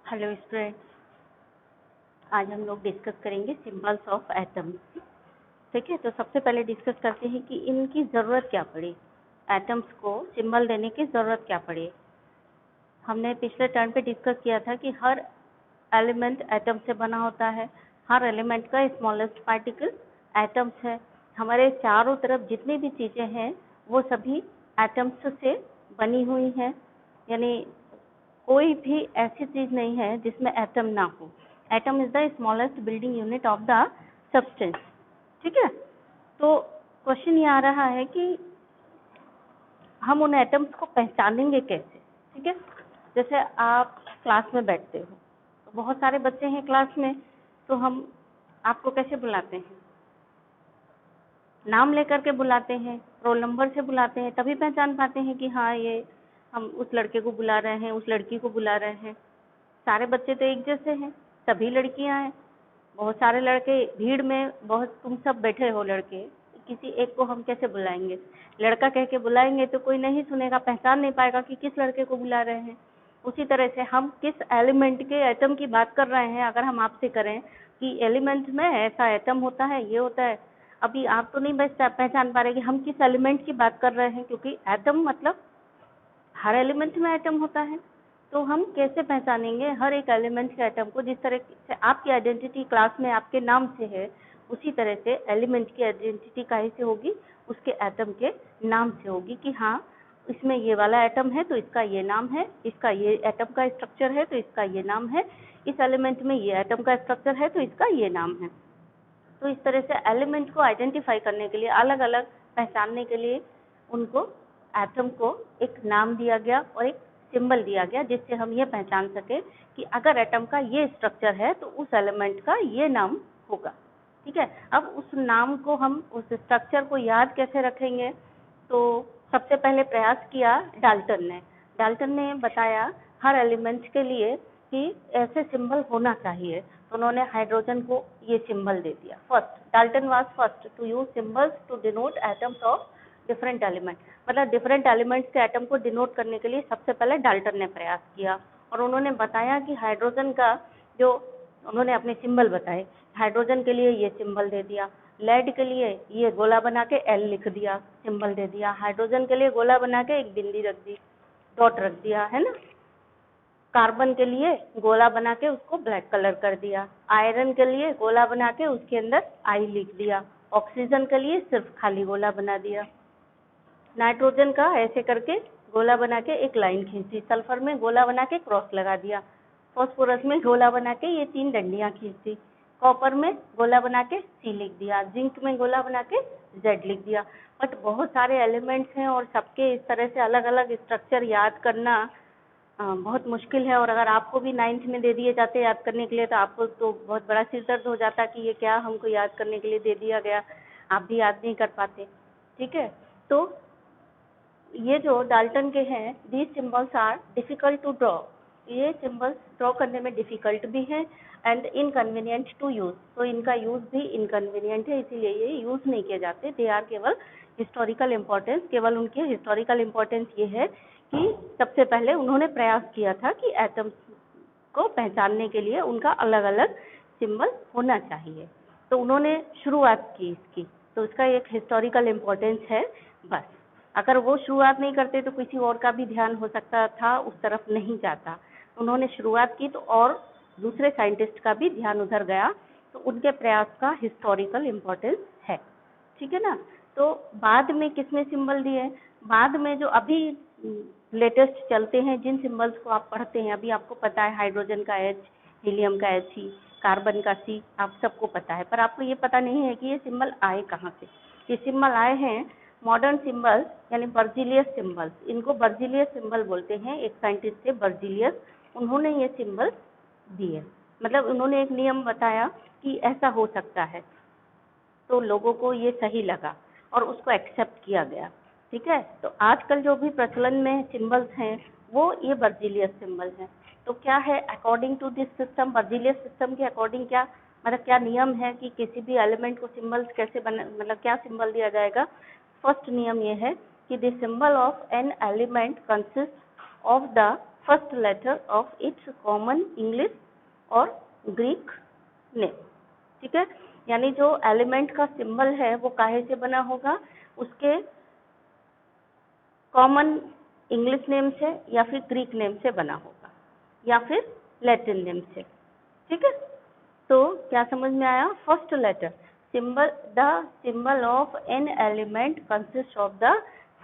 Hello students, आज हम लोग डिस्कस करेंगे सिंबल्स ऑफ एटम्स। ठीक है, तो सबसे पहले डिस्कस करते हैं कि इनकी ज़रूरत क्या पड़ी, एटम्स को सिंबल देने की ज़रूरत क्या पड़ी। हमने पिछले टर्न पे डिस्कस किया था कि हर एलिमेंट एटम से बना होता है, हर एलिमेंट का स्मॉलेस्ट पार्टिकल एटम्स है। हमारे चारों तरफ जितनी भी चीज़ें हैं वो सभी एटम्स से बनी हुई हैं, यानी कोई भी ऐसी चीज नहीं है जिसमें एटम ना हो। Atom is the smallest building unit of the substance. ठीक है, तो क्वेश्चन ये आ रहा है कि हम उन एटम्स को पहचानेंगे कैसे। ठीक है, जैसे आप क्लास में बैठते हो, तो बहुत सारे बच्चे हैं क्लास में, तो हम आपको कैसे बुलाते हैं? नाम लेकर के बुलाते हैं, रोल नंबर से बुलाते हैं, तभी पहचान पाते हैं कि हाँ ये हम उस लड़के को बुला रहे हैं, उस लड़की को बुला रहे हैं। सारे बच्चे तो एक जैसे हैं, सभी लड़कियां हैं, बहुत सारे लड़के भीड़ में, बहुत तुम सब बैठे हो लड़के, किसी एक को हम कैसे बुलाएंगे? लड़का कह के बुलाएंगे तो कोई नहीं सुनेगा, पहचान नहीं पाएगा कि किस लड़के को बुला रहे हैं। उसी तरह से हम किस एलिमेंट के एटम की बात कर रहे हैं, अगर हम आपसे करें कि एलिमेंट में ऐसा एटम होता है, ये होता है, अभी आप तो नहीं पहचान पा रहे कि हम किस एलिमेंट की बात कर रहे हैं, क्योंकि एटम मतलब हर एलिमेंट में एटम होता है। तो हम कैसे पहचानेंगे हर एक एलिमेंट के एटम को? जिस तरह से आपकी आइडेंटिटी क्लास में आपके नाम से है, उसी तरह से एलिमेंट की आइडेंटिटी काहे से होगी? उसके एटम के नाम से होगी कि हाँ इसमें ये वाला एटम है तो इसका ये नाम है, इसका ये एटम का स्ट्रक्चर है तो इसका ये नाम है, इस एलिमेंट में ये एटम का स्ट्रक्चर है तो इसका ये नाम है। तो इस तरह से एलिमेंट को आइडेंटिफाई करने के लिए, अलग अलग पहचानने के लिए उनको, एटम को एक नाम दिया गया और एक सिंबल दिया गया, जिससे हम ये पहचान सके कि अगर एटम का ये स्ट्रक्चर है तो उस एलिमेंट का ये नाम होगा। ठीक है, अब उस नाम को, हम उस स्ट्रक्चर को याद कैसे रखेंगे? तो सबसे पहले प्रयास किया डाल्टन ने। डाल्टन ने बताया हर एलिमेंट के लिए कि ऐसे सिंबल होना चाहिए, तो उन्होंने हाइड्रोजन को ये सिंबल दे दिया। First, Dalton was first to use symbols to denote atoms of different element. मतलब डिफरेंट एलिमेंट्स के एटम को डिनोट करने के लिए सबसे पहले डाल्टन ने प्रयास किया, और उन्होंने बताया कि हाइड्रोजन का जो, उन्होंने अपने सिंबल बताए, हाइड्रोजन के लिए ये सिंबल दे दिया, लेड के लिए ये गोला बना के एल लिख दिया, सिंबल दे दिया, हाइड्रोजन के लिए गोला बना के एक बिंदी रख दी, डॉट रख दिया, है ना। कार्बन के लिए गोला बना के उसको ब्लैक कलर कर दिया, आयरन के लिए गोला बना के उसके अंदर आई लिख दिया, ऑक्सीजन के लिए सिर्फ खाली गोला बना दिया, नाइट्रोजन का ऐसे करके गोला बना के एक लाइन खींच दी, सल्फर में गोला बना के क्रॉस लगा दिया, फॉस्फोरस में गोला बना के ये 3 डंडियां खींच दी, कॉपर में गोला बना के सी लिख दिया, जिंक में गोला बना के जेड लिख दिया। बट बहुत सारे एलिमेंट्स हैं और सबके इस तरह से अलग अलग स्ट्रक्चर याद करना बहुत मुश्किल है, और अगर आपको भी 9th में दे दिए जाते याद करने के लिए तो आपको तो बहुत बड़ा सिर दर्द हो जाता कि ये क्या हमको याद करने के लिए दे दिया गया, आप भी याद नहीं कर पाते। ठीक है, तो ये जो डाल्टन के हैं, these symbols are difficult to draw, ये सिंबल्स ड्रॉ करने में डिफिकल्ट भी हैं एंड इनकन्वीनियंट टू यूज, तो इनका यूज भी इनकन्वीनियंट है, इसीलिए ये यूज नहीं किए जाते। दे आर केवल हिस्टोरिकल इम्पोर्टेंस, केवल उनकी हिस्टोरिकल इम्पोर्टेंस ये है कि सबसे पहले उन्होंने प्रयास किया था कि एटम्स को पहचानने के लिए उनका अलग अलग सिंबल होना चाहिए, तो उन्होंने शुरुआत की इसकी, तो इसका एक हिस्टोरिकल इम्पोर्टेंस है बस। अगर वो शुरुआत नहीं करते तो किसी और का भी ध्यान हो सकता था उस तरफ नहीं जाता, उन्होंने शुरुआत की तो और दूसरे साइंटिस्ट का भी ध्यान उधर गया, तो उनके प्रयास का हिस्टोरिकल इम्पोर्टेंस है। ठीक है ना। तो बाद में किसने सिंबल दिए? बाद में जो अभी लेटेस्ट चलते हैं, जिन सिंबल्स को आप पढ़ते हैं, अभी आपको पता है हाइड्रोजन का H, हीलियम का He, कार्बन का C, आप सबको पता है, पर आपको ये पता नहीं है कि ये सिंबल आए कहाँ से। ये सिंबल आए हैं मॉडर्न सिंबल्स, यानी बर्जिलियस सिंबल्स, इनको बर्जिलियस सिंबल बोलते हैं। एक साइंटिस्ट थे बर्जिलियस, उन्होंने ये सिंबल दिए, मतलब उन्होंने एक नियम बताया कि ऐसा हो सकता है, तो लोगों को ये सही लगा और उसको एक्सेप्ट किया गया। ठीक है, तो आजकल जो भी प्रचलन में सिंबल्स हैं वो ये बर्जिलियस सिंबल हैं। तो क्या है, according to this system, Berzelius system के अकॉर्डिंग क्या, मतलब क्या नियम है कि किसी भी एलिमेंट को सिंबल्स कैसे बना, मतलब क्या सिंबल दिया जाएगा। फर्स्ट नियम ये है कि the symbol of an element consist of the first letter of its common English और ग्रीक नेम। ठीक है, यानी जो एलिमेंट का सिंबल है वो काहे से बना होगा, उसके कॉमन इंग्लिश नेम से या फिर ग्रीक नेम से बना होगा या फिर लैटिन नेम से। ठीक है, तो क्या समझ में आया, first letter symbol, the symbol of an element consists of the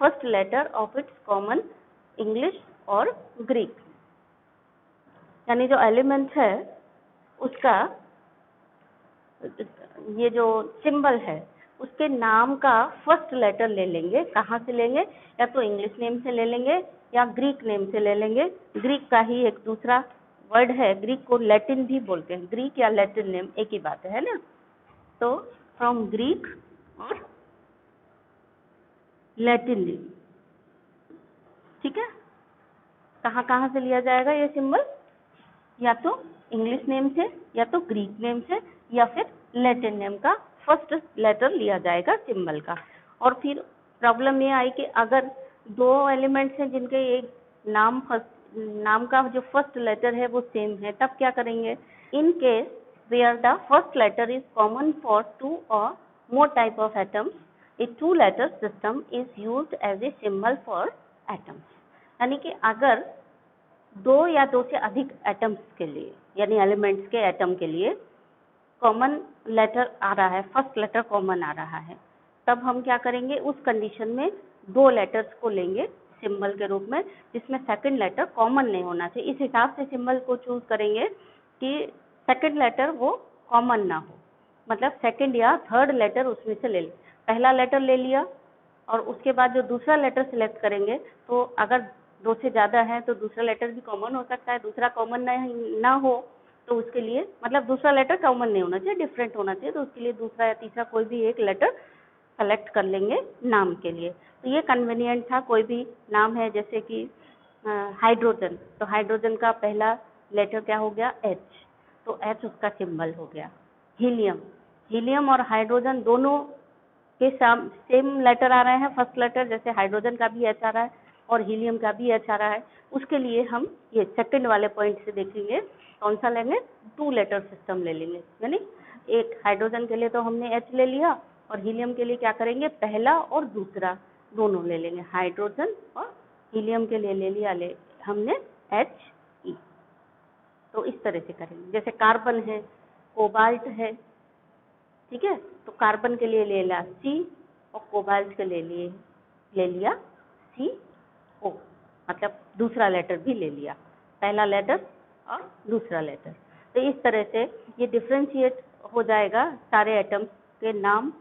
first letter of its common English और Greek। यानी जो एलिमेंट है उसका ये जो सिंबल है उसके नाम का फर्स्ट लेटर ले लेंगे। कहाँ से लेंगे, या तो इंग्लिश नेम से ले लेंगे या ग्रीक नेम से ले लेंगे। ग्रीक का ही एक दूसरा वर्ड है, ग्रीक को लैटिन भी बोलते हैं, ग्रीक या लैटिन नेम एक ही बात है ना। तो फ्रॉम ग्रीक और लैटिन नेम। ठीक है, कहाँ कहाँ से लिया जाएगा ये सिंबल, या तो इंग्लिश नेम से या तो ग्रीक नेम से या फिर लैटिन नेम का फर्स्ट लेटर लिया जाएगा सिंबल का। और फिर प्रॉब्लम ये आई कि अगर दो एलिमेंट्स हैं जिनके एक नाम का जो फर्स्ट लेटर है वो सेम है, तब क्या करेंगे। In case where the first letter is common for two or more type of atoms, a two-letter system is used as a symbol for atoms। यानी कि अगर दो या दो से अधिक एटम्स के लिए, यानी एलिमेंट्स के एटम के लिए कॉमन लेटर आ रहा है, फर्स्ट लेटर कॉमन आ रहा है, तब हम क्या करेंगे, उस कंडीशन में दो लेटर्स को लेंगे सिंबल के रूप में जिसमें सेकंड लेटर कॉमन नहीं होना चाहिए। इस हिसाब से सिंबल को चूज करेंगे कि सेकंड लेटर वो कॉमन ना हो, मतलब सेकंड या थर्ड लेटर उसमें से ले लें। पहला लेटर ले लिया और उसके बाद जो दूसरा लेटर सिलेक्ट करेंगे, तो अगर दो से ज़्यादा है तो दूसरा लेटर भी कॉमन हो सकता है, दूसरा कॉमन ना हो तो उसके लिए, मतलब दूसरा लेटर कॉमन नहीं होना चाहिए, डिफरेंट होना चाहिए, तो उसके लिए दूसरा या तीसरा कोई भी एक लेटर सेलेक्ट कर लेंगे नाम के लिए। तो ये कन्वीनियंट था। कोई भी नाम है जैसे कि हाइड्रोजन, तो हाइड्रोजन का पहला लेटर क्या हो गया, एच, तो एच उसका सिंबल हो गया। हीलियम और हाइड्रोजन दोनों के सेम लेटर आ रहे हैं, फर्स्ट लेटर, जैसे हाइड्रोजन का भी एच आ रहा है और हीलियम का भी एच आ रहा है। उसके लिए हम ये सेकंड वाले पॉइंट से देखेंगे कौन सा लेंगे, टू लेटर सिस्टम ले लेंगे। यानी एक हाइड्रोजन के लिए तो हमने एच ले लिया और हीलियम के लिए क्या करेंगे, पहला और दूसरा दोनों ले लेंगे। हाइड्रोजन और हीलियम के लिए ले लिया हमने एच ई। तो इस तरह से करेंगे। जैसे कार्बन है, कोबाल्ट है, ठीक है, तो कार्बन के लिए ले लिया सी और कोबाल्ट के लिए ले लिया सी ओ, मतलब दूसरा लेटर भी ले लिया, पहला लेटर और दूसरा लेटर। तो इस तरह से ये डिफ्रेंशिएट हो जाएगा, सारे एटम्स के नाम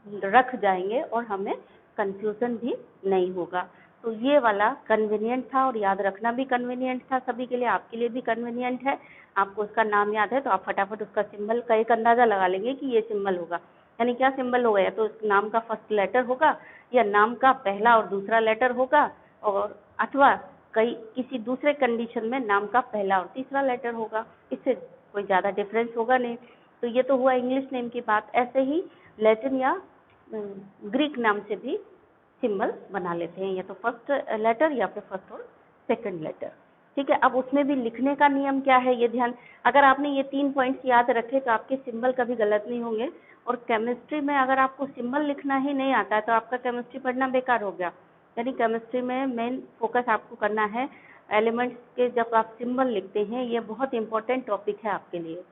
रख जाएंगे और हमें कंफ्यूजन भी नहीं होगा। तो ये वाला कन्वीनियंट था और याद रखना भी कन्वीनियंट था सभी के लिए, आपके लिए भी कन्वीनियंट है। आपको उसका नाम याद है तो आप फटाफट उसका सिंबल का एक अंदाजा लगा लेंगे कि ये सिंबल होगा। यानी क्या सिंबल होगा, या तो नाम का फर्स्ट लेटर होगा या नाम का पहला और दूसरा लेटर होगा, और अथवा किसी दूसरे कंडीशन में नाम का पहला और तीसरा लेटर होगा। इससे कोई ज़्यादा डिफरेंस होगा नहीं। तो ये तो हुआ इंग्लिश नेम की बात। ऐसे ही लैटिन या ग्रीक नाम से भी सिंबल बना लेते हैं, या तो फर्स्ट लेटर या फिर फर्स्ट और सेकंड लेटर। ठीक है, अब उसमें भी लिखने का नियम क्या है ये ध्यान, अगर आपने ये 3 पॉइंट्स याद रखे तो आपके सिंबल कभी गलत नहीं होंगे। और केमिस्ट्री में अगर आपको सिंबल लिखना ही नहीं आता है तो आपका केमिस्ट्री पढ़ना बेकार हो गया। यानी केमिस्ट्री में मेन फोकस आपको करना है एलिमेंट्स के, जब आप सिंबल लिखते हैं ये बहुत इंपॉर्टेंट टॉपिक है आपके लिए,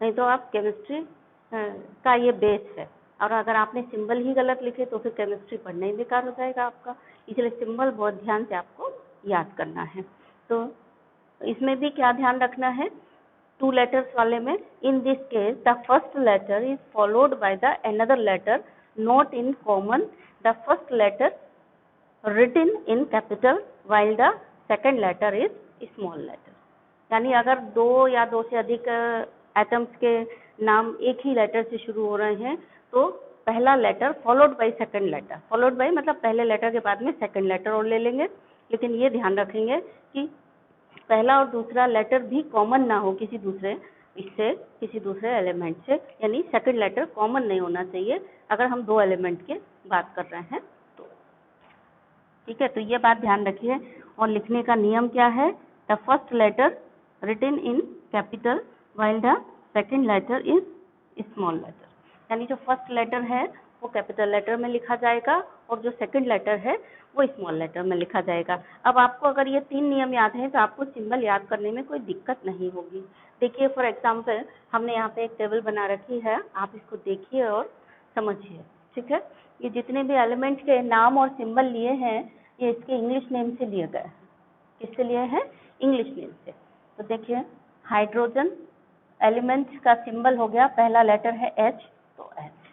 नहीं तो आप केमिस्ट्री का ये बेस है। और अगर आपने सिंबल ही गलत लिखे तो फिर केमिस्ट्री पढ़ना ही बेकार हो जाएगा आपका। इसलिए सिंबल बहुत ध्यान से आपको याद करना है। तो इसमें भी क्या ध्यान रखना है, 2 लेटर्स वाले में, in this case the first letter is followed by the another letter not in common, the first letter written in capital while the second letter is small letter। यानी अगर 2 या 2 से अधिक एटम्स के नाम एक ही लेटर से शुरू हो रहे हैं तो पहला letter followed by second letter, followed by मतलब पहले लेटर के बाद में सेकंड लेटर और ले लेंगे। लेकिन ये ध्यान रखेंगे कि पहला और दूसरा लेटर भी कॉमन ना हो किसी दूसरे एलिमेंट से, यानी सेकंड लेटर कॉमन नहीं होना चाहिए अगर हम 2 एलिमेंट की बात कर रहे हैं तो। ठीक है, तो ये बात ध्यान रखिए। और लिखने का नियम क्या है? The first letter written in capital while the second letter is small letter, यानी जो फर्स्ट लेटर है वो कैपिटल लेटर में लिखा जाएगा और जो सेकंड लेटर है वो स्मॉल लेटर में लिखा जाएगा। अब आपको अगर ये 3 नियम याद हैं तो आपको सिंबल याद करने में कोई दिक्कत नहीं होगी। देखिए फॉर एग्जांपल हमने यहाँ पे एक टेबल बना रखी है, आप इसको देखिए और समझिए, ठीक है। ये जितने भी एलिमेंट के नाम और सिंबल लिए हैं ये इसके इंग्लिश नेम से लिए गए हैं। किससे लिए हैं? इंग्लिश नेम से। तो देखिए हाइड्रोजन एलिमेंट का सिंबल हो गया, पहला लेटर है H, तो H।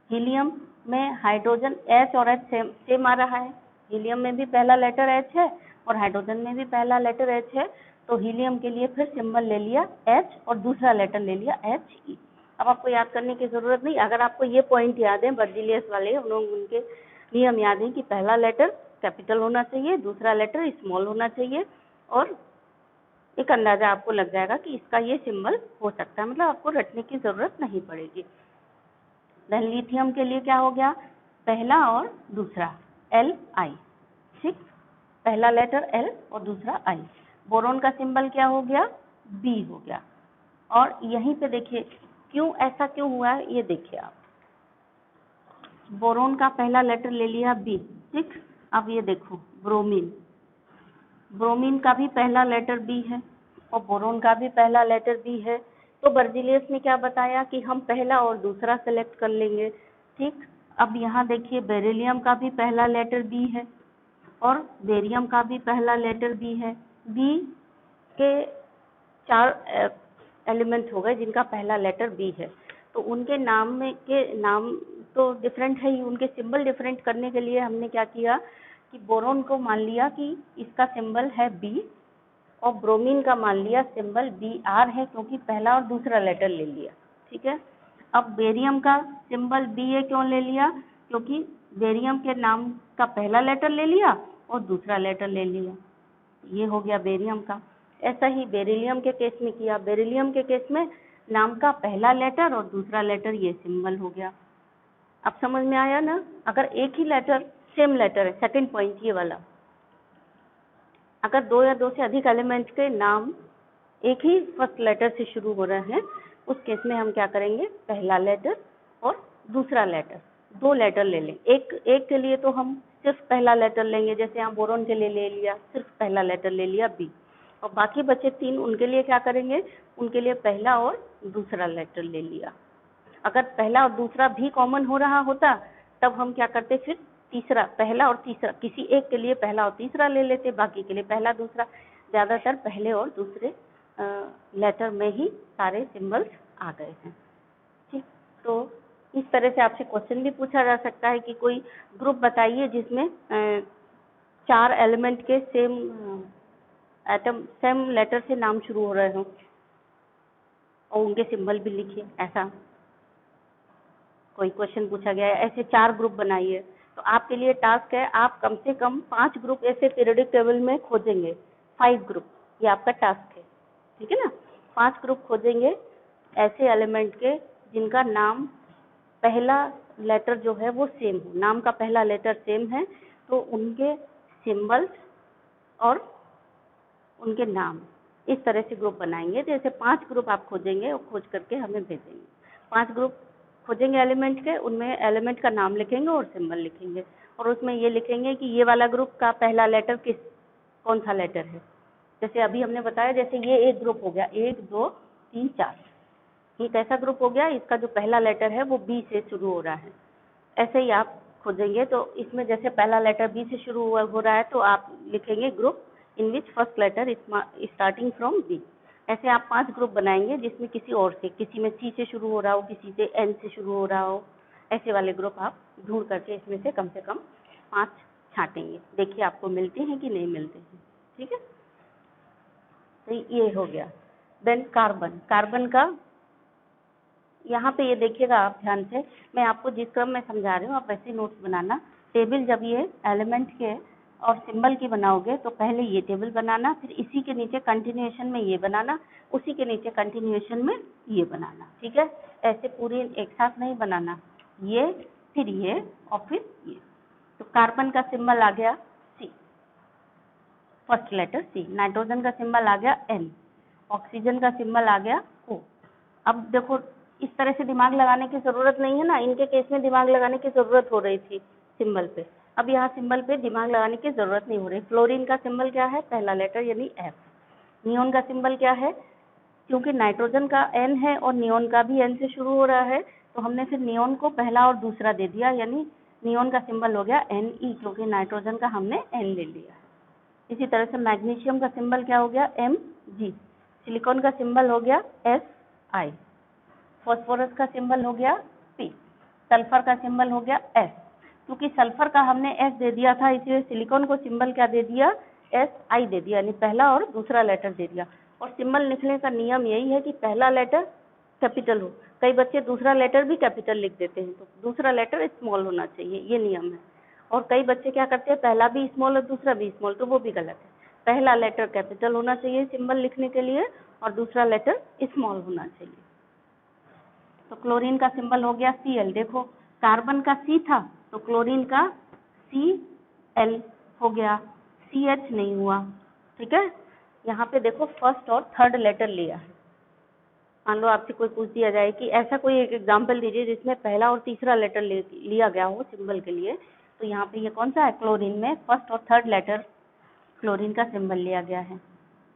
हीलियम में हाइड्रोजन H और H सेम आ रहा है, हीलियम में भी पहला लेटर H है और हाइड्रोजन में भी पहला लेटर H है, तो हीलियम के लिए फिर सिंबल ले लिया H और दूसरा लेटर ले लिया He। अब आपको याद करने की जरूरत नहीं, अगर आपको ये पॉइंट याद है बर्जिलियस वाले, उनके नियम याद है कि पहला लेटर कैपिटल होना चाहिए, दूसरा लेटर स्मॉल होना चाहिए, और एक अंदाजा आपको लग जाएगा कि इसका ये सिंबल हो सकता है, मतलब आपको रटने की जरूरत नहीं पड़ेगी। देन लिथियम के लिए क्या हो गया? पहला और दूसरा Li, ठीक, पहला लेटर L और दूसरा I। बोरोन का सिंबल क्या हो गया? B हो गया। और यहीं पे देखिए क्यों ऐसा क्यों हुआ है, ये देखिए आप, बोरोन का पहला लेटर ले लिया B, ठीक। अब ये देखो ब्रोमीन, ब्रोमीन का भी पहला लेटर B है और बोरोन का भी पहला लेटर B है, तो बर्जिलियस ने क्या बताया कि हम पहला और दूसरा सेलेक्ट कर लेंगे, ठीक। अब यहाँ देखिए बेरिलियम का भी पहला लेटर B है और बेरियम का भी पहला लेटर B है। B के 4 एलिमेंट हो गए जिनका पहला लेटर B है, तो उनके नाम में के नाम तो डिफरेंट है ही, उनके सिंबल डिफरेंट करने के लिए हमने क्या किया कि बोरोन को मान लिया कि इसका सिंबल है B और ब्रोमीन का मान लिया सिंबल Br है, क्योंकि पहला और दूसरा लेटर ले लिया, ठीक है। अब बेरियम का सिंबल Ba क्यों ले लिया? क्योंकि बेरियम के नाम का पहला लेटर ले लिया और दूसरा लेटर ले लिया, ये हो गया बेरियम का। ऐसा ही बेरिलियम के केस में किया, बेरिलियम के केस में नाम का पहला लेटर और दूसरा लेटर ये सिंबल हो गया। अब समझ में आया ना? अगर एक ही लेटर सेम लेटर है, सेकंड पॉइंट ये वाला, अगर 2 या 2 से अधिक एलिमेंट के नाम एक ही फर्स्ट लेटर से शुरू हो रहे हैं, उस केस में हम क्या करेंगे? पहला लेटर और दूसरा लेटर, 2 लेटर ले लें। एक के लिए तो हम सिर्फ पहला लेटर लेंगे, जैसे यहाँ बोरोन के लिए ले लिया, सिर्फ पहला लेटर ले लिया B, और बाकी बचे 3 उनके लिए क्या करेंगे? उनके लिए पहला और दूसरा लेटर ले लिया। अगर पहला और दूसरा भी कॉमन हो रहा होता तब हम क्या करते? फिर तीसरा, पहला और तीसरा, किसी एक के लिए पहला और तीसरा ले लेते, बाकी के लिए पहला दूसरा। ज़्यादातर पहले और दूसरे लेटर में ही सारे सिंबल्स आ गए हैं, ठीक। तो इस तरह से आपसे क्वेश्चन भी पूछा जा सकता है कि कोई ग्रुप बताइए जिसमें 4 एलिमेंट के सेम लेटर से नाम शुरू हो रहे हों और उनके सिंबल भी लिखिए। ऐसा कोई क्वेश्चन पूछा गया है, ऐसे 4 ग्रुप बनाइए। तो आपके लिए टास्क है, आप कम से कम 5 ग्रुप ऐसे पीरियोडिक टेबल में खोजेंगे, 5 ग्रुप, ये आपका टास्क है, ठीक है ना। 5 ग्रुप खोजेंगे ऐसे एलिमेंट के जिनका नाम पहला लेटर जो है वो सेम हो, नाम का पहला लेटर सेम है, तो उनके सिंबल्स और उनके नाम, इस तरह से ग्रुप बनाएंगे। जैसे 5 ग्रुप आप खोजेंगे और खोज करके हमें भेजेंगे। 5 ग्रुप खोजेंगे एलिमेंट के, उनमें एलिमेंट का नाम लिखेंगे और सिंबल लिखेंगे, और उसमें ये लिखेंगे कि ये वाला ग्रुप का पहला लेटर कौन सा लेटर है। जैसे अभी हमने बताया, जैसे ये एक ग्रुप हो गया, 1 2 3 4, ये कैसा ग्रुप हो गया? इसका जो पहला लेटर है वो B से शुरू हो रहा है। ऐसे ही आप खोजेंगे, तो इसमें जैसे पहला लेटर B से शुरू हो रहा है तो आप लिखेंगे group in which first letter starting from B। ऐसे आप 5 ग्रुप बनाएंगे जिसमें किसी और से, किसी में C से शुरू हो रहा हो, किसी से N से शुरू हो रहा हो, ऐसे वाले ग्रुप आप ढूंढ करके इसमें से कम 5 छांटेंगे। देखिए आपको मिलते हैं कि नहीं मिलते हैं, ठीक है। तो ये हो गया। देन कार्बन, कार्बन का यहाँ पे ये देखिएगा आप ध्यान से, मैं आपको जिस क्रम में समझा रही हूँ आप वैसे नोट्स बनाना। टेबल जब ये एलिमेंट के और सिंबल की बनाओगे तो पहले ये टेबल बनाना, फिर इसी के नीचे कंटिन्यूएशन में ये बनाना, उसी के नीचे कंटिन्यूएशन में ये बनाना, ठीक है। ऐसे पूरी एक साथ नहीं बनाना, ये फिर ये और फिर ये। तो कार्बन का सिंबल आ गया C, फर्स्ट लेटर सी। नाइट्रोजन का सिंबल आ गया एन, ऑक्सीजन का सिंबल आ गया ओ। अब देखो इस तरह से दिमाग लगाने की जरूरत नहीं है ना, इनके केस में दिमाग लगाने की जरूरत हो रही थी सिंबल पे, अब यहाँ सिंबल पे दिमाग लगाने की जरूरत नहीं हो रही। फ्लोरीन का सिंबल क्या है, पहला लेटर यानी एफ। नियोन का सिंबल क्या है, क्योंकि नाइट्रोजन का एन है और नियोन का भी एन से शुरू हो रहा है, तो हमने फिर नियोन को पहला और दूसरा दे दिया, यानी नियोन का सिंबल हो गया एन ई, क्योंकि नाइट्रोजन का हमने एन ले लिया। इसी तरह से मैग्नीशियम का सिंबल क्या हो गया, एम जी। सिलिकॉन का सिंबल हो गया एस आई। फॉस्फोरस का सिंबल हो गया पी। सल्फर का सिंबल हो गया एस। क्योंकि सल्फर का हमने एस दे दिया था, इसलिए सिलिकॉन को सिंबल क्या दे दिया, एस आई दे दिया, यानी पहला और दूसरा लेटर दे दिया। और सिंबल लिखने का नियम यही है कि पहला लेटर कैपिटल हो। कई बच्चे दूसरा लेटर भी कैपिटल लिख देते हैं, तो दूसरा लेटर स्मॉल होना चाहिए, ये नियम है। और कई बच्चे क्या करते हैं, पहला भी स्मॉल और दूसरा भी स्मॉल, तो वो भी गलत है। पहला लेटर कैपिटल होना चाहिए सिंबल लिखने के लिए, और दूसरा लेटर स्मॉल होना चाहिए। तो क्लोरीन का सिंबल हो गया Cl। देखो कार्बन का C था, तो क्लोरीन का Cl हो गया, CH नहीं हुआ। ठीक है, यहाँ पे देखो फर्स्ट और थर्ड लेटर लिया है। मान लो आपसे कोई पूछ दिया जाए कि ऐसा कोई एक एग्जाम्पल दीजिए जिसमें पहला और तीसरा लेटर लिया गया हो सिंबल के लिए, तो यहाँ पे ये कौन सा है, क्लोरीन में फर्स्ट और थर्ड लेटर क्लोरीन का सिंबल लिया गया है।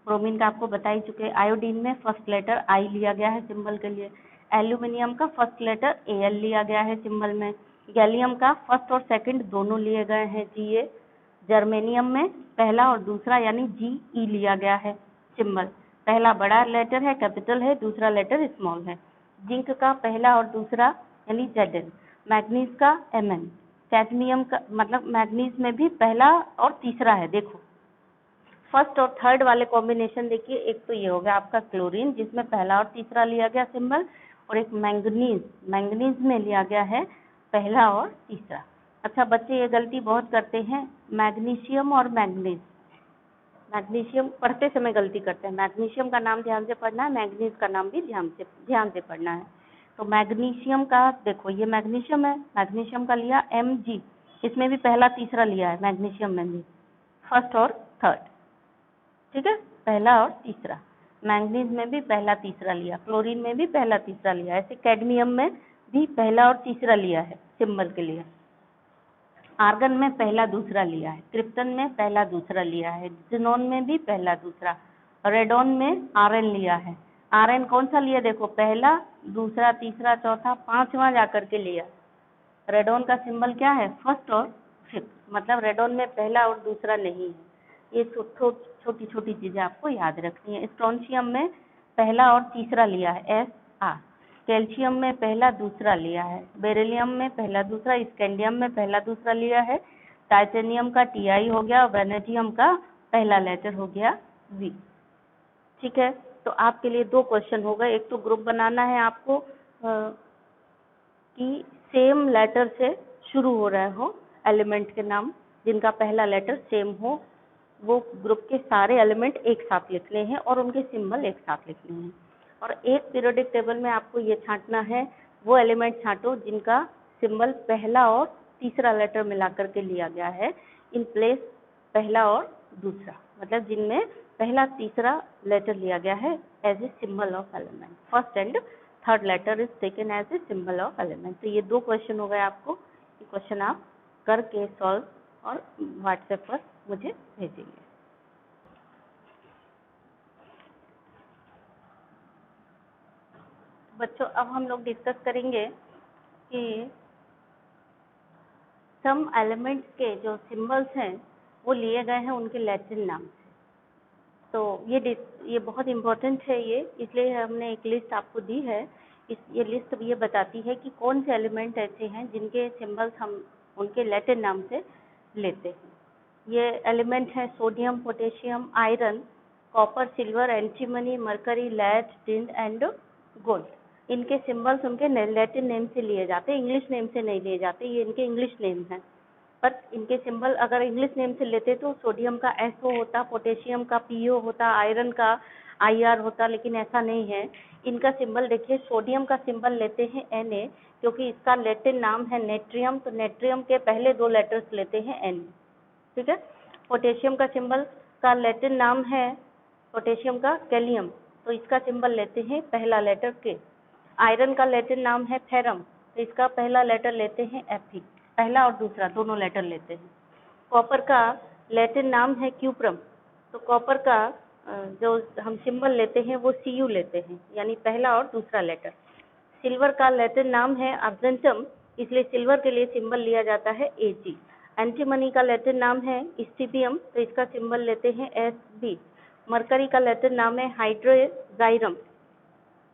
ब्रोमीन का आपको बता ही चुके, आयोडीन में फर्स्ट लेटर आई लिया गया है सिंबल के लिए। एल्यूमिनियम का फर्स्ट लेटर Al लिया गया है सिंबल में। गैलियम का फर्स्ट और सेकंड दोनों लिए गए हैं Ga। जर्मेनियम में पहला और दूसरा यानी Ge लिया गया है सिंबल। पहला बड़ा लेटर है कैपिटल है, दूसरा लेटर स्मॉल है। जिंक का पहला और दूसरा यानी Zn। मैग्नीज का Mn। कैडमियम का मतलब मैग्नीज में भी पहला और तीसरा है। देखो फर्स्ट और थर्ड वाले कॉम्बिनेशन देखिए, एक तो ये हो गया आपका क्लोरीन जिसमें पहला और तीसरा लिया गया सिंबल, और एक मैंगनीज, मैंगनीज में लिया गया है पहला और तीसरा। अच्छा बच्चे ये गलती बहुत करते हैं, मैग्नीशियम और मैंगनीज, मैग्नीशियम पढ़ते समय गलती करते हैं। मैग्नीशियम का नाम ध्यान से पढ़ना है, मैंगनीज का नाम भी ध्यान से पढ़ना है। तो मैग्नीशियम का देखो ये मैग्नीशियम है, मैग्नीशियम का लिया Mg, इसमें भी पहला तीसरा लिया है मैग्नीशियम में भी, फर्स्ट और थर्ड। ठीक है, पहला और तीसरा। मैंगनीज में भी पहला तीसरा लिया, क्लोरीन में भी पहला तीसरा लिया, ऐसे कैडमियम में भी पहला और तीसरा लिया है सिंबल के लिए। आर्गन में पहला दूसरा लिया है, क्रिप्टन में पहला दूसरा लिया है, जिनोन में भी पहला दूसरा, रेडोन में Rn लिया है। Rn कौन सा लिया, देखो पहला दूसरा तीसरा चौथा पांचवा जाकर के लिया। रेडोन का सिंबल क्या है, फर्स्ट और फिफ्थ, मतलब रेडोन में पहला और दूसरा नहीं है। ये छोटी छोटी चीजें आपको याद रखनी है। स्ट्रोंशियम में पहला और तीसरा लिया है Sr। कैल्शियम में पहला दूसरा लिया है, बेरिलियम में पहला दूसरा, स्कैंडियम में पहला दूसरा लिया है, टाइटेनियम का Ti हो गया, वेनेडियम का पहला लेटर हो गया V। ठीक है, तो आपके लिए दो क्वेश्चन हो गए। एक तो ग्रुप बनाना है आपको कि सेम लेटर से शुरू हो रहे हो एलिमेंट के नाम, जिनका पहला लेटर सेम हो, वो ग्रुप के सारे एलिमेंट एक साथ लिखने हैं और उनके सिंबल एक साथ लिखने हैं। और एक पीरियोडिक टेबल में आपको ये छांटना है, वो एलिमेंट छांटो जिनका सिंबल पहला और तीसरा लेटर मिला करके लिया गया है, इन प्लेस पहला और दूसरा, मतलब जिनमें पहला तीसरा लेटर लिया गया है as a symbol of element. First and third letter is taken as a symbol of element. तो ये दो क्वेश्चन हो गए आपको, ये क्वेश्चन आप करके सॉल्व और व्हाट्सएप पर मुझे भेजेंगे। बच्चों अब हम लोग डिस्कस करेंगे कि सम एलिमेंट्स के जो सिंबल्स हैं वो लिए गए हैं उनके लैटिन नाम से। तो ये बहुत इम्पोर्टेंट है ये, इसलिए हमने एक लिस्ट आपको दी है। ये लिस्ट ये बताती है कि कौन से एलिमेंट ऐसे हैं जिनके सिंबल्स हम उनके लैटिन नाम से लेते हैं। ये एलिमेंट है sodium, potassium, iron, copper, silver, antimony, mercury, lead, tin and gold. इनके सिंबल्स उनके लैटिन नेम से लिए जाते हैं, इंग्लिश नेम से नहीं लिए जाते, ये इनके इंग्लिश नेम हैं। पर इनके सिंबल अगर इंग्लिश नेम से लेते तो सोडियम का SO होता, पोटेशियम का PO होता, आयरन का IR होता, लेकिन ऐसा नहीं है। इनका सिंबल देखिए, सोडियम का सिंबल लेते हैं Na, क्योंकि इसका लैटिन नाम है नेट्रियम, तो नेट्रियम के पहले दो लेटर्स लेते हैं N। ठीक है। पोटेशियम का सिंबल का लैटिन नाम है पोटेशियम का कैलियम, तो इसका सिंबल लेते हैं पहला लेटर के। आयरन का लैटिन नाम है फेरम, तो इसका पहला लेटर लेते हैं एफ, पहला और दूसरा दोनों लेटर लेते हैं। कॉपर का लैटिन नाम है क्यूप्रम, तो कॉपर का जो हम सिंबल लेते हैं वो Cu लेते हैं, यानी पहला और दूसरा लेटर। सिल्वर का लैटिन नाम है अर्जेंटम, इसलिए सिल्वर के लिए सिंबल लिया जाता है Ag। एंटीमनी का लैटिन नाम है स्टीबियम, तो इसका सिंबल लेते हैं Sb। मरकरी का लैटिन नाम है हाइड्रोजाइरम,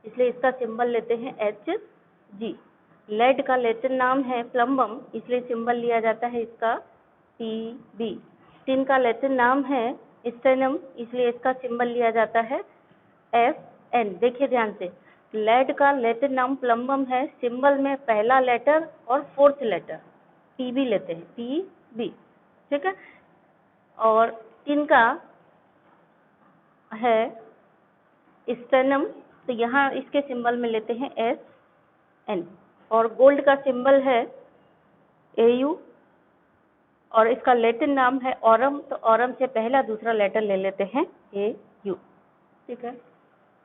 इसलिए इसका सिंबल लेते हैं Hg। लेड का लैटिन नाम है प्लम्बम, इसलिए सिंबल लिया जाता है इसका Pb। टिन का लैटिन नाम है स्टेनम, इसलिए इसका सिंबल लिया जाता है Fn। देखिए ध्यान से, लेड का लैटिन नाम प्लम्बम है, सिंबल में पहला लेटर और फोर्थ लेटर Pb लेते हैं, Pb, ठीक है। और टिन का है स्टेनम, तो यहाँ इसके सिंबल में लेते हैं Sn। और गोल्ड का सिंबल है Au, और इसका लैटिन नाम है ऑरम, तो ऑरम से पहला दूसरा लेटर ले लेते हैं Au, ठीक है।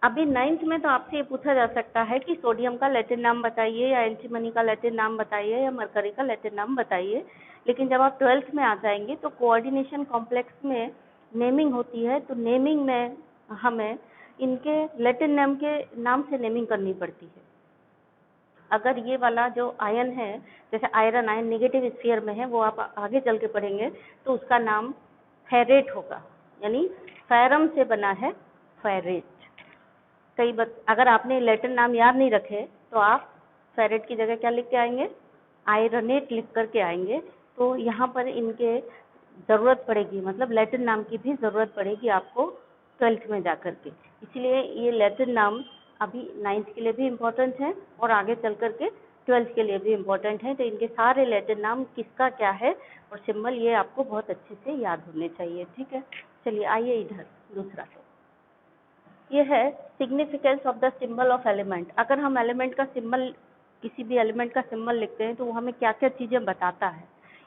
अभी 9th में तो आपसे ये पूछा जा सकता है कि सोडियम का लैटिन नाम बताइए, या एंटीमनी का लैटिन नाम बताइए, या मरकरी का लैटिन नाम बताइए। लेकिन जब आप 12th में आ जाएंगे तो कोऑर्डिनेशन कॉम्प्लेक्स में नेमिंग होती है, तो नेमिंग में हमें इनके लैटिन नेम के नाम से नेमिंग करनी पड़ती है। अगर ये वाला जो आयन है, जैसे आयरन आयन नेगेटिव स्फीयर में है, वो आप आगे चल के पढ़ेंगे, तो उसका नाम फेरेट होगा, यानी फेरम से बना है फेरेट। अगर आपने लैटिन नाम याद नहीं रखे तो आप फेरेट की जगह क्या लिख के आएंगे, आयरनेट लिख करके आएंगे। तो यहाँ पर इनके ज़रूरत पड़ेगी, मतलब लैटिन नाम की भी ज़रूरत पड़ेगी आपको 12th में जा कर के। इसलिए ये लैटिन नाम अभी 9th के लिए भी इम्पोर्टेंट है और आगे चल कर के 12th के लिए भी इम्पोर्टेंट है। तो इनके सारे लैटिन नाम किसका क्या है और सिंबल, ये आपको बहुत अच्छे से याद होने चाहिए, ठीक है। चलिए आइए इधर दूसरा, ये है significance of the symbol of element. अगर हम एलिमेंट का सिंबल, किसी भी एलिमेंट का सिंबल लिखते हैं तो वो हमें क्या क्या चीज़ें बताता है,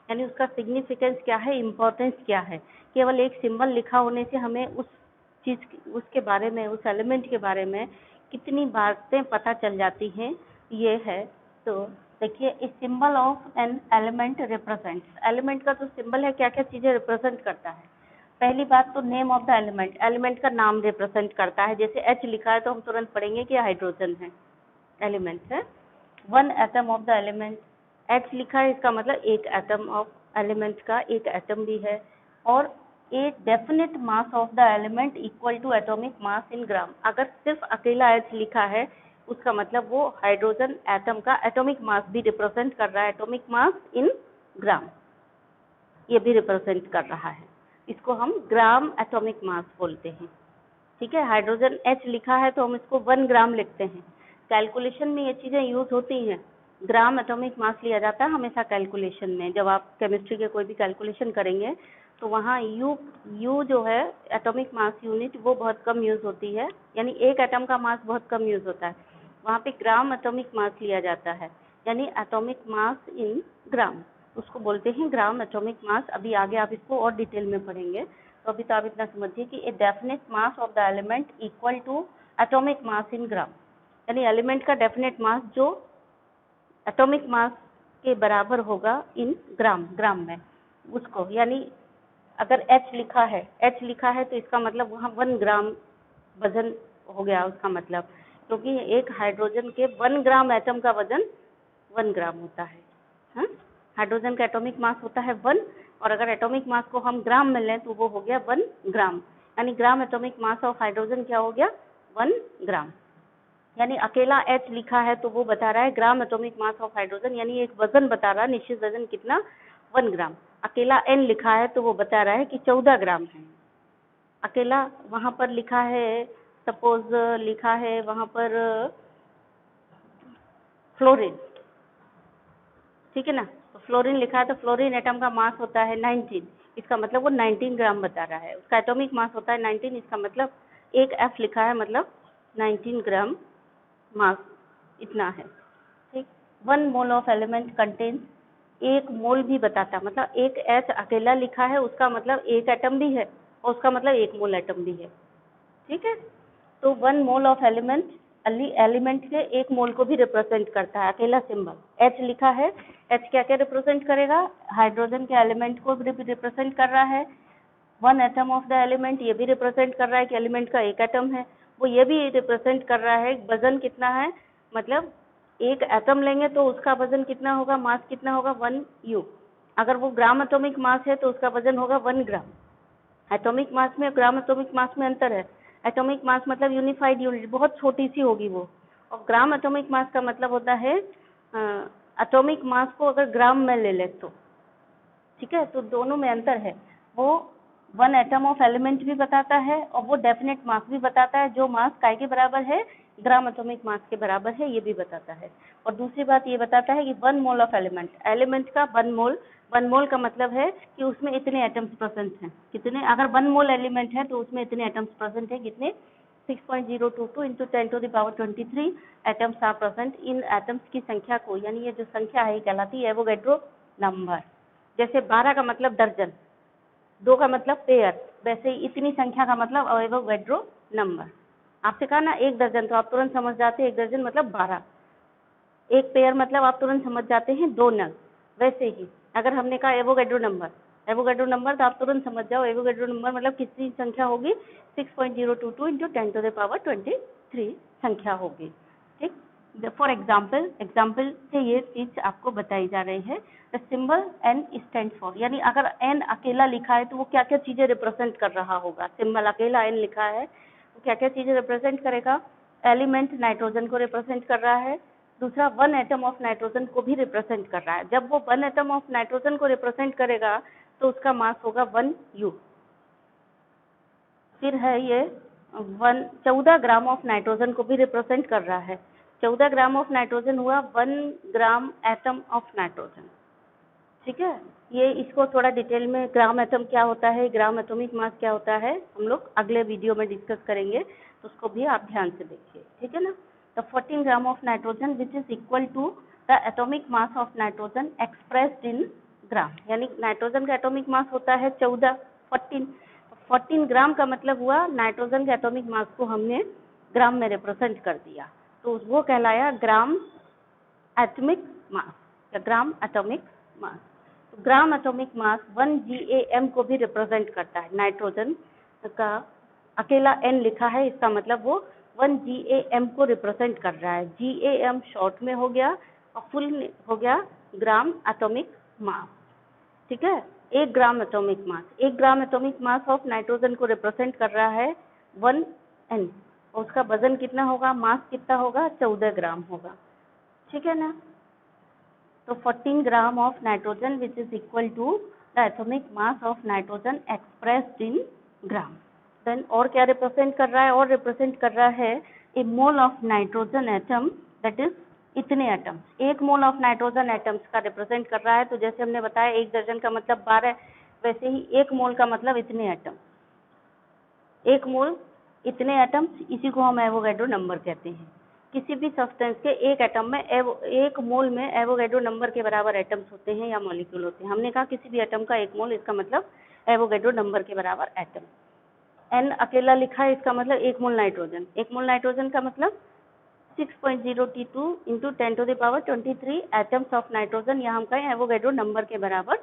यानी उसका सिग्निफिकेंस क्या है, इम्पोर्टेंस क्या है। केवल एक सिंबल लिखा होने से हमें उस चीज़, उसके बारे में, उस एलिमेंट के बारे में कितनी बातें पता चल जाती हैं, ये है। तो देखिए, इस symbol of an element represents, element का जो सिंबल है क्या क्या चीज़ें रिप्रेजेंट करता है। पहली बात तो name of the element, element का नाम रिप्रेजेंट करता है। जैसे H लिखा है तो हम तुरंत पढ़ेंगे कि हाइड्रोजन है, एलिमेंट है। One atom of the element, H लिखा है इसका मतलब एक एटम ऑफ एलिमेंट का एक एटम भी है। और a definite mass of the element equal to atomic mass in gram, अगर सिर्फ अकेला H लिखा है उसका मतलब वो हाइड्रोजन एटम का एटॉमिक मास भी रिप्रेजेंट कर रहा है, एटॉमिक मास इन ग्राम ये भी रिप्रेजेंट कर रहा है। इसको हम ग्राम एटॉमिक मास बोलते हैं, ठीक है। हाइड्रोजन H लिखा है तो हम इसको 1 ग्राम लिखते हैं। कैलकुलेशन में ये चीज़ें यूज होती हैं, ग्राम एटॉमिक मास लिया जाता है हमेशा कैलकुलेशन में। जब आप केमिस्ट्री के कोई भी कैलकुलेशन करेंगे तो वहाँ यू जो है एटॉमिक मास यूनिट, वो बहुत कम यूज होती है, यानी एक एटम का मास बहुत कम यूज होता है। वहाँ पे ग्राम एटॉमिक मास लिया जाता है, यानी एटॉमिक मास इन ग्राम, उसको बोलते हैं ग्राम एटॉमिक मास। अभी आगे आप इसको और डिटेल में पढ़ेंगे, तो अभी तो आप इतना समझिए कि a definite mass of the element equal to atomic mass in gram, यानी एलिमेंट का डेफिनेट मास जो एटॉमिक मास के बराबर होगा इन ग्राम, ग्राम में उसको, यानी अगर H लिखा है तो इसका मतलब वहाँ 1 ग्राम वजन हो गया उसका मतलब, क्योंकि एक हाइड्रोजन के 1 ग्राम एटम का वजन 1 ग्राम होता है। हाँ, हाइड्रोजन का एटॉमिक मास होता है 1, और अगर एटॉमिक मास को हम ग्राम में लें तो वो हो गया 1 ग्राम, यानी gram atomic mass of hydrogen क्या हो गया 1 ग्राम। यानी अकेला H लिखा है तो वो बता रहा है gram atomic mass of hydrogen, यानी एक वजन बता रहा है, निश्चित वजन कितना 1 ग्राम। अकेला N लिखा है तो वो बता रहा है कि 14 ग्राम है। अकेला वहाँ पर लिखा है, सपोज लिखा है वहाँ पर फ्लोरीन, ठीक है ना, तो फ्लोरीन लिखा है तो फ्लोरीन एटम का मास होता है 19, इसका मतलब वो 19 ग्राम बता रहा है, उसका एटॉमिक मास होता है 19, इसका मतलब एक F लिखा है मतलब 19 ग्राम मास इतना है, ठीक। 1 मोल ऑफ एलिमेंट कंटेन्स, एक मोल भी बताता, मतलब एक H अकेला लिखा है उसका मतलब एक एटम भी है और उसका मतलब 1 मोल एटम भी है। ठीक है, तो 1 मोल ऑफ एलिमेंट के 1 मोल को भी रिप्रेजेंट करता है अकेला सिंबल H लिखा है। H क्या क्या रिप्रेजेंट करेगा? हाइड्रोजन के एलिमेंट को भी रिप्रेजेंट कर रहा है। 1 एटम ऑफ द एलिमेंट ये भी रिप्रेजेंट कर रहा है कि एलिमेंट का 1 एटम है। वो ये भी रिप्रेजेंट कर रहा है वजन कितना है, मतलब 1 एटम लेंगे तो उसका वजन कितना होगा, मास कितना होगा, 1 U। अगर वो ग्राम एटॉमिक मास है तो उसका वजन होगा 1 ग्राम। एटॉमिक मास में ग्राम एटॉमिक मास में अंतर है। एटॉमिक मास मतलब यूनिफाइड यूनिट, बहुत छोटी सी होगी वो, और ग्राम एटॉमिक मास का मतलब होता है एटॉमिक मास को अगर ग्राम में ले ले तो। ठीक है, तो दोनों में अंतर है। वो 1 एटम ऑफ एलिमेंट भी बताता है और वो डेफिनेट मास भी बताता है, जो मास काय के बराबर है, ग्राम एटॉमिक मास के बराबर है, ये भी बताता है। और दूसरी बात ये बताता है कि 1 मोल ऑफ एलिमेंट का 1 मोल का मतलब है कि उसमें इतने एटम्स प्रेजेंट हैं। कितने? अगर 1 मोल एलिमेंट है तो उसमें इतने एटम्स प्रेजेंट है। कितने? 6.022 इंटू 10⁻23 एटम्स आर प्रेजेंट। इन एटम्स की संख्या को, यानी ये जो संख्या है कहलाती है एवोगैड्रो नंबर। जैसे 12 का मतलब दर्जन, 2 का मतलब पेयर, वैसे ही इतनी संख्या का मतलब एवोगैड्रो नंबर। आपसे कहा ना 1 दर्जन, तो आप तुरंत समझ जाते हैं 1 दर्जन मतलब 12। 1 पेयर मतलब आप तुरंत समझ जाते हैं 2 नग। वैसे ही अगर हमने कहा एवोगैड्रो नंबर तो आप तुरंत समझ जाओ एवोगैड्रो नंबर मतलब कितनी संख्या होगी, 6.022 इंटू 10⁻23 संख्या होगी। ठीक, फॉर एग्जाम्पल से ये चीज आपको बताई जा रही है। The symbol N stand for, यानी अगर N अकेला लिखा है तो वो क्या क्या चीजें रिप्रेजेंट कर रहा होगा। सिंबल अकेला N लिखा है तो क्या क्या चीजें रिप्रेजेंट करेगा? एलिमेंट नाइट्रोजन को रिप्रेजेंट कर रहा है। दूसरा 1 एटम ऑफ नाइट्रोजन को भी रिप्रेजेंट कर रहा है। जब वो 1 एटम ऑफ नाइट्रोजन को रिप्रेजेंट करेगा तो उसका मास होगा 1 U। फिर है ये 14 ग्राम ऑफ नाइट्रोजन को भी रिप्रेजेंट कर रहा है। 14 ग्राम ऑफ नाइट्रोजन हुआ 1 ग्राम एटम ऑफ नाइट्रोजन। ठीक है, ये इसको थोड़ा डिटेल में ग्राम एटम क्या होता है, ग्राम एटॉमिक मास क्या होता है, हम लोग अगले वीडियो में डिस्कस करेंगे, तो उसको भी आप ध्यान से देखिए। ठीक है ना। तो 14 gram of nitrogen which is equal to the atomic mass of nitrogen expressed in gram, यानी नाइट्रोजन का एटॉमिक मास होता है 14 ग्राम का मतलब हुआ नाइट्रोजन के एटॉमिक मास को हमने ग्राम में रिप्रेजेंट कर दिया, तो वो कहलाया ग्राम एटॉमिक मास या ग्राम एटॉमिक मास। तो ग्राम एटॉमिक मास 1 GAM को भी रिप्रेजेंट करता है। नाइट्रोजन का अकेला N लिखा है, इसका मतलब वो 1 GAM को रिप्रेजेंट कर रहा है। GAM शॉर्ट में हो गया और फुल हो गया ग्राम एटॉमिक मास। ठीक है, 1 gram atomic mass, 1 gram atomic mass of nitrogen को रिप्रेजेंट कर रहा है 1 N, और उसका वजन कितना होगा, मास कितना होगा, 14 ग्राम होगा। ठीक है ना। तो 14 gram of nitrogen which is equal to the atomic mass of nitrogen expressed in gram. Then और क्या रिप्रेजेंट कर रहा है, और रिप्रेजेंट कर रहा है a mole of nitrogen atom, that is इतने एटम। 1 मोल ऑफ नाइट्रोजन एटम्स का रिप्रेजेंट कर रहा है। तो जैसे हमने बताया 1 दर्जन का मतलब 12, वैसे ही 1 मोल का मतलब इतने एटम। 1 मोल इतने एटम्स, इसी को हम एवोगैड्रो नंबर कहते हैं। किसी भी सब्सटेंस के 1 एटम में 1 मोल में एवोगैड्रो नंबर के बराबर एटम्स होते हैं या मॉलिक्यूल होते हैं। हमने कहा किसी भी एटम का 1 मोल, इसका मतलब एवोगैड्रो नंबर के बराबर एटम। N अकेला लिखा है, इसका मतलब 1 मोल नाइट्रोजन। 1 मोल नाइट्रोजन का मतलब 6.022 इंटू 10⁻23 एटम्स ऑफ नाइट्रोजन, यहाँ हम कहें एवोगैड्रो नंबर के बराबर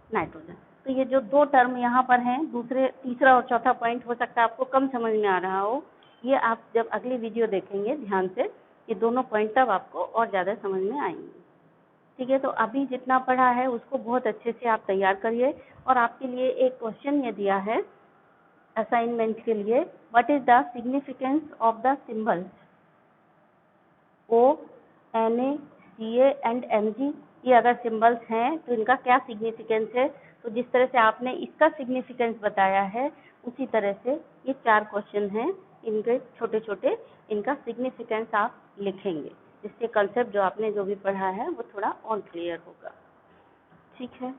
नाइट्रोजन। तो ये जो 2 टर्म यहाँ पर हैं, तीसरा और चौथा पॉइंट हो सकता है आपको कम समझ में आ रहा हो, ये आप जब अगली वीडियो देखेंगे ध्यान से, ये दोनों पॉइंट तब आपको और ज़्यादा समझ में आएंगे। ठीक है, तो अभी जितना पढ़ा है उसको बहुत अच्छे से आप तैयार करिए। और आपके लिए एक क्वेश्चन ये दिया है असाइनमेंट के लिए, what is the significance of the symbols O, Na, Ca and Mg। ये अगर सिंबल्स हैं तो इनका क्या सिग्निफिकेंस है। तो जिस तरह से आपने इसका सिग्निफिकेंस बताया है, उसी तरह से ये 4 क्वेश्चन हैं, इनके छोटे छोटे इनका सिग्निफिकेंस आप लिखेंगे, जिससे कंसेप्ट जो आपने जो भी पढ़ा है वो थोड़ा और क्लियर होगा। ठीक है।